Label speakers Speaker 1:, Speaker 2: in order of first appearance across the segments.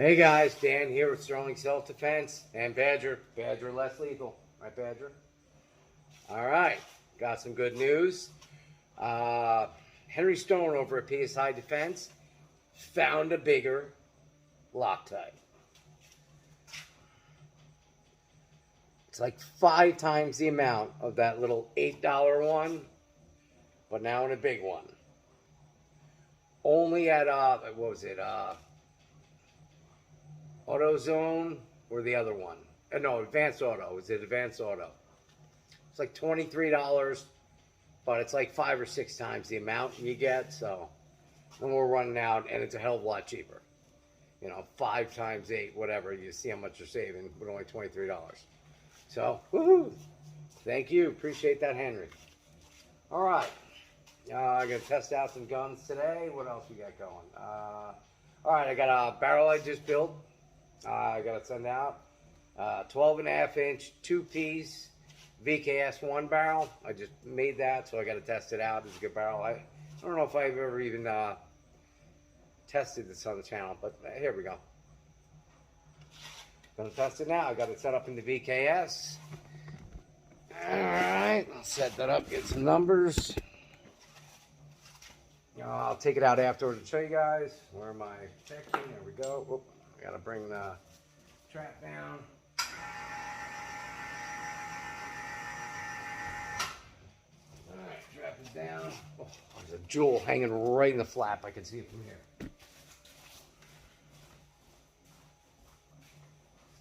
Speaker 1: Hey guys, Dan here with Sterling Self-Defense and Badger. Badger less lethal. Right, Badger? Alright, got some good news. Henry Stone over at PSI Defense found a bigger Loctite. It's like 5 times the amount of that little $8 one, but now in a big one. Only at, what was it, AutoZone or the other one? No, Advanced Auto. Was it Advanced Auto? It's like $23, but it's like 5 or 6 times the amount you get. So, and we're running out, and it's a hell of a lot cheaper. You know, 5 times 8, whatever. You see how much you're saving with only $23. So, woohoo! Thank you. Appreciate that, Henry. All right. I'm going to test out some guns today. What else we got going? All right, I got a barrel I just built. I got to send out 12.5 inch 2-piece VKS 1 barrel. I just made that, so I got to test it out. It's a good barrel. I don't know if I've ever even tested this on the channel, but here we go. Gonna test it now. I got it set up in the VKS. All right, I'll set that up, get some numbers. I'll take it out afterwards and show you guys. Where am I checking? There we go. Whoop. I gotta bring the trap down. Alright, trap is down. Oh, there's a jewel hanging right in the flap. I can see it from here.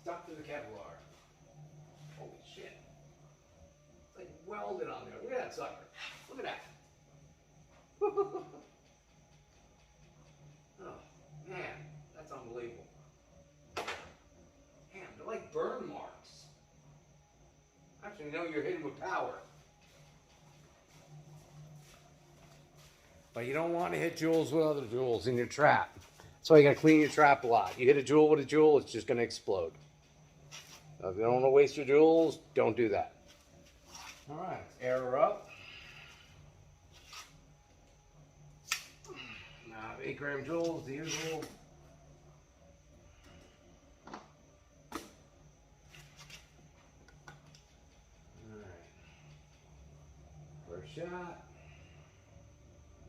Speaker 1: Stuck to the Kevlar. Holy shit. It's like welded on there. Look at that sucker. Look at that. Oh, man. That's unbelievable. They're like burn marks. Actually, no, you're hitting with power. But you don't want to hit jewels with other jewels in your trap. That's why you got to clean your trap a lot. You hit a jewel with a jewel, it's just going to explode. So if you don't want to waste your jewels, don't do that. All right, air her up. 8-gram jewels, the usual. First shot.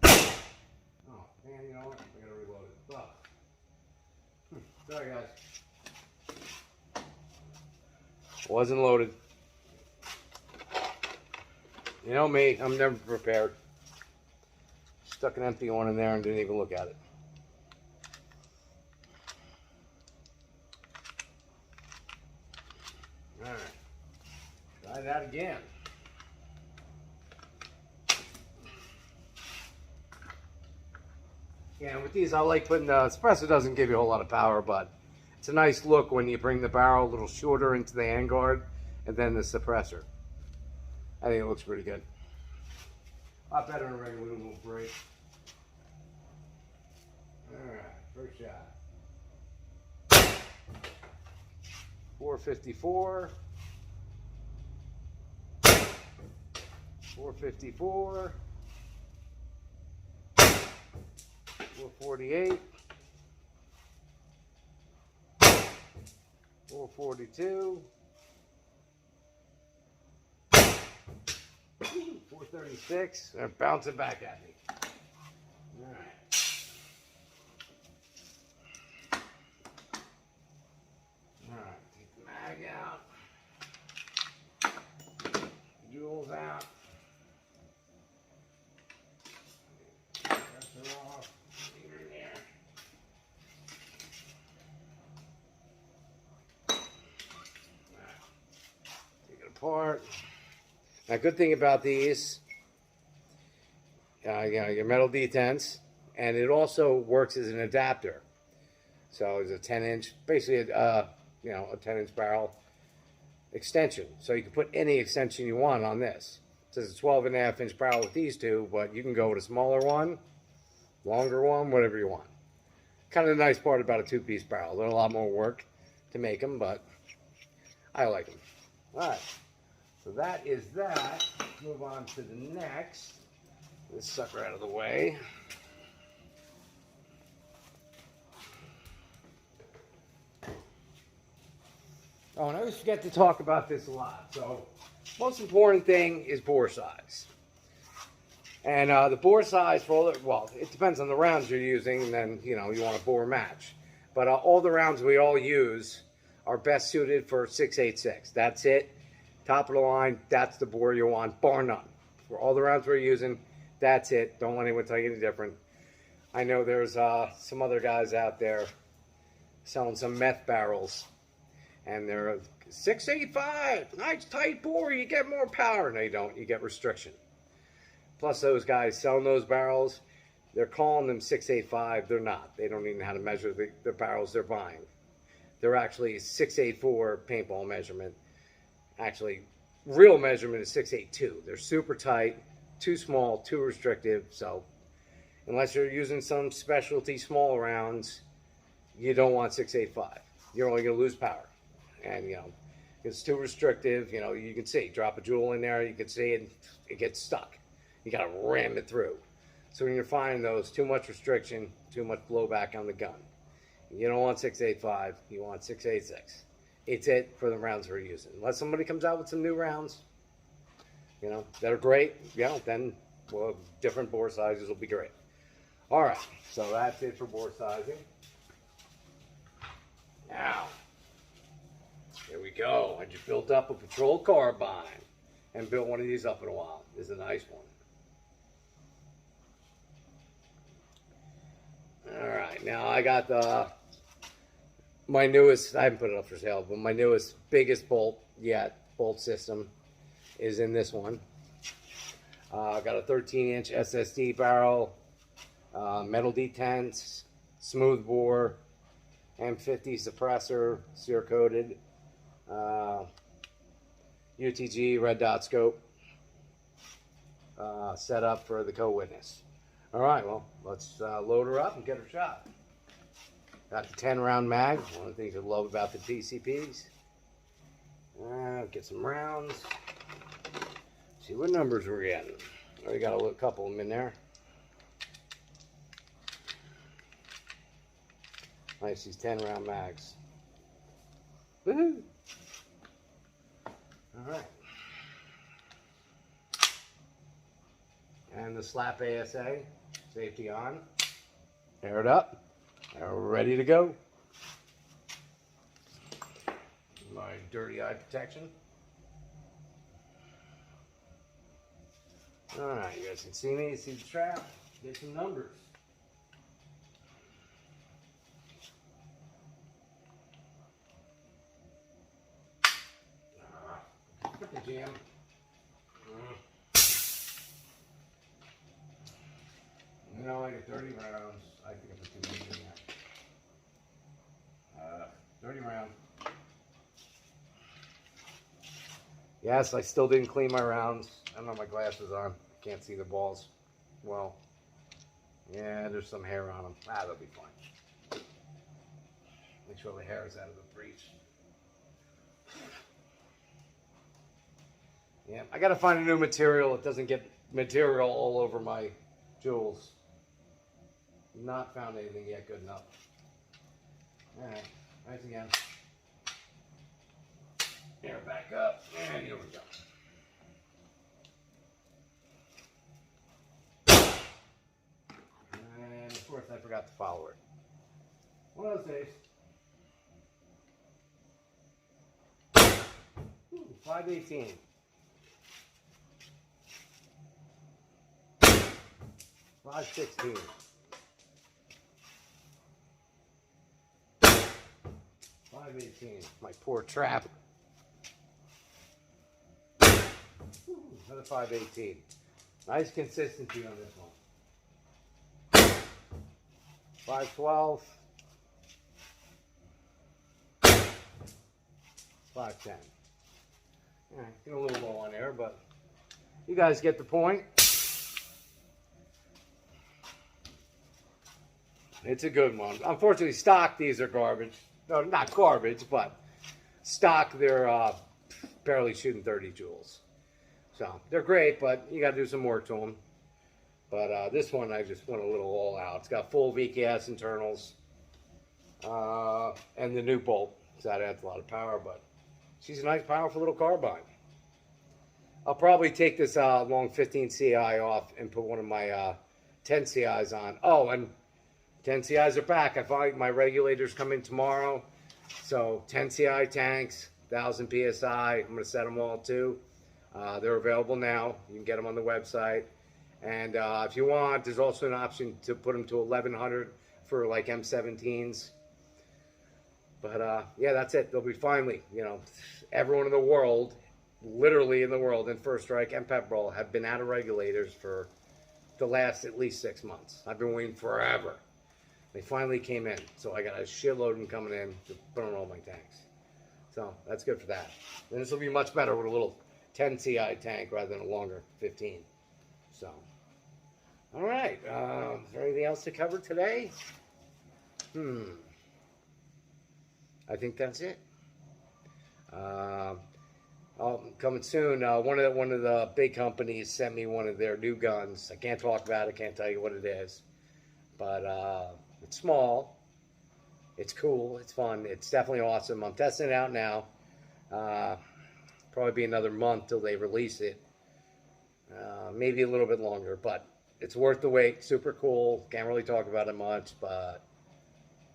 Speaker 1: Oh, man, you know what? I gotta reload it. Oh. Sorry, guys. Wasn't loaded. You know me, I'm never prepared. Stuck an empty one in there and didn't even look at it. Alright. Try that again. Yeah, with these I like putting the suppressor doesn't give you a whole lot of power, but it's a nice look when you bring the barrel a little shorter into the handguard and then the suppressor. I think it looks pretty good. A lot better than a regular little break. Alright, first shot. 454. 454. 448. 442. 436. They're bouncing back at me. All right. All right. Take the mag out. Jewels out. Press her off. Leave her in there. All right. Take it apart. Now, good thing about these, your metal detents, and it also works as an adapter. So it's a 10-inch, basically a 10-inch barrel extension. So you can put any extension you want on this. It says a 12.5-inch barrel with these two, but you can go with a smaller one, longer one, whatever you want. Kind of the nice part about a 2-piece barrel. There's a lot more work to make them, but I like them. All right. So that is that. Let's move on to the next. This sucker out of the way. Oh, and I always forget to talk about this a lot. So, most important thing is bore size. And the bore size for all the, well, it depends on the rounds you're using, and then, you know, you want a bore match. But all the rounds we all use are best suited for 6.86. That's it. Top of the line, that's the bore you want, bar none. For all the rounds we're using, that's it. Don't let anyone tell you any different. I know there's some other guys out there selling some meth barrels, and they're 6.85, nice tight bore, you get more power. No, you don't, you get restriction. Plus those guys selling those barrels, they're calling them 6.85, they're not. They don't even know how to measure the barrels they're buying. They're actually 6.84 paintball measurement. Actually, real measurement is 6.82. They're super tight, too small, too restrictive. So unless you're using some specialty small rounds, you don't want 6.85. You're only going to lose power. And, you know, it's too restrictive. You know, you can see, drop a joule in there, you can see it gets stuck. You got to ram it through. So when you're finding those, too much restriction, too much blowback on the gun. You don't want 6.85, you want 6.86. It's it for the rounds we're using. Unless somebody comes out with some new rounds, you know, that are great, you know, then, well, different bore sizes will be great. All right, so that's it for bore sizing. Now, here we go. I just built up a patrol carbine. Haven't built one of these up in a while. This is a nice one. All right, now I got my newest, I haven't put it up for sale, but my newest, biggest bolt yet, bolt system is in this one. I've got a 13-inch SSD barrel, metal detents, smooth bore, M50 suppressor, sear coated, UTG red dot scope, set up for the co-witness. All right, well, let's load her up and get her shot. Got the 10-round mag, one of the things I love about the PCPs. Get some rounds. See what numbers we're getting. Already got a couple of them in there. Nice, these 10-round mags. Woohoo! All right. And the slap ASA, safety on. Air it up. Now we're ready to go. My dirty eye protection. All right, you guys can see me, see the trap, get some numbers. Put the jam. You know, I get 30 rounds. I think I put too many in there. 30 rounds. Yes, I still didn't clean my rounds. I don't have my glasses on. Can't see the balls. Well, yeah, there's some hair on them. They'll be fine. Make sure the hair is out of the breech. Yeah, I gotta find a new material that doesn't get material all over my joules. Not found anything yet good enough. Alright, nice again. Air back up, and here we go. And of course I forgot the follower. One of those days. 518. 516. 518. My poor trap. Another 518. Nice consistency on this one. 512. 510. All right, get a little low on air, but you guys get the point. It's a good one. Unfortunately, stock, these are garbage. No, not garbage, but stock, they're barely shooting 30 joules. So, they're great, but you got to do some work to them. But this one, I just went a little all out. It's got full VKS internals and the new bolt. So that adds a lot of power, but she's a nice, powerful little carbine. I'll probably take this long 15 CI off and put one of my 10 CIs on. Oh, and 10 CIs are back. I find my regulators come in tomorrow. So 10 CI tanks, 1,000 PSI. I'm going to set them all too. They're available now. You can get them on the website. And if you want, there's also an option to put them to 1,100 for like M17s. But yeah, that's it. They'll be finally, you know, everyone in the world, literally in the world, in First Strike and pepperball have been out of regulators for the last at least 6 months. I've been waiting forever. They finally came in, so I got a shitload of them coming in to put on all my tanks. So that's good for that. And this will be much better with a little 10 CI tank rather than a longer 15. So, all right. Is there anything else to cover today? I think that's it. Coming soon. One of the big companies sent me one of their new guns. I can't talk about it. Can't tell you what it is, but it's small. It's cool. It's fun. It's definitely awesome. I'm testing it out now. Probably be another month till they release it. Maybe a little bit longer, but it's worth the wait. Super cool. Can't really talk about it much, but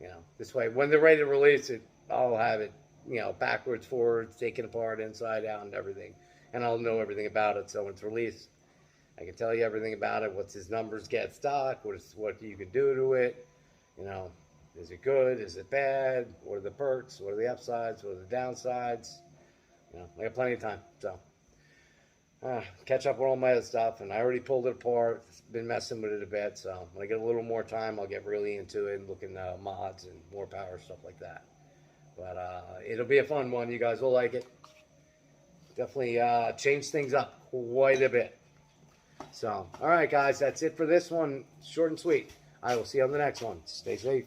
Speaker 1: you know, this way when they're ready to release it, I'll have it, you know, backwards, forwards, taken apart, inside out, and everything, and I'll know everything about it. So when it's released, I can tell you everything about it. What's his numbers get stock? What you can do to it? You know, is it good? Is it bad? What are the perks? What are the upsides? What are the downsides? You know, I got plenty of time, so catch up with all my other stuff. And I already pulled it apart. Been messing with it a bit, so when I get a little more time, I'll get really into it and looking at mods and more power stuff like that. But it'll be a fun one. You guys will like it. Definitely change things up quite a bit. So, all right, guys, that's it for this one. Short and sweet. I will see you on the next one. Stay safe.